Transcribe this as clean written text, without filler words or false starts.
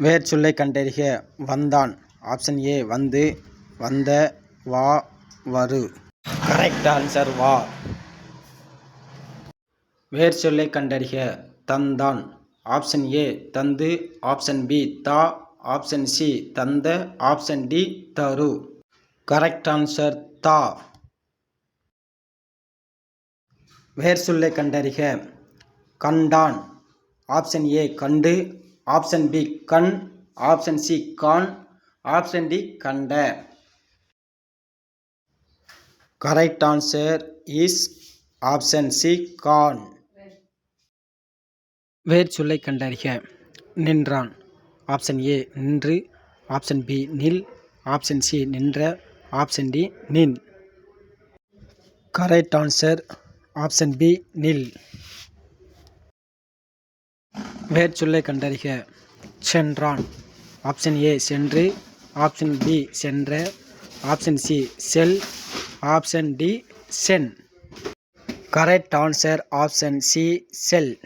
வேர்ச்சொல்லை கண்டறிக. வந்தான். Option A வந்து, வந்த, வா, வரு. கரெக்ட் ஆன்சர் வா. வேர்ச்சொல்லை கண்டறிக. தந்தான். ஆப்ஷன் ஏ தந்து, ஆப்ஷன் பி தா, ஆப்ஷன் சி தந்த, ஆப்ஷன் டி தரு. கரெக்ட் ஆன்சர் தா. வேர்ச்சொல்லை கண்டறிக. கண்டான். ஆப்ஷன் ஏ கண்டு, ஆப்ஷன் பி கண், ஆப்ஷன் சி கான், ஆப்ஷன் டி கண்ட. Correct answer is option C கான். வேர்ச்சொல்லை கண்டறிக. நின்றான். ஆப்ஷன் ஏ நின்று, ஆப்ஷன் பி நில், ஆப்ஷன் சி நின்ற, ஆப்ஷன் டி நின். கரெக்ட் ஆன்சர் ஆப்ஷன் பி நில். வேர்ச்சொல்லை கண்டறிக. சென்றான். ஆப்ஷன் ஏ சென்று, ஆப்ஷன் பி சென்ற, ஆப்ஷன் சி செல், ஆப்ஷன் டி சென். கரெக்ட் ஆன்சர் ஆப்ஷன் சி செல்.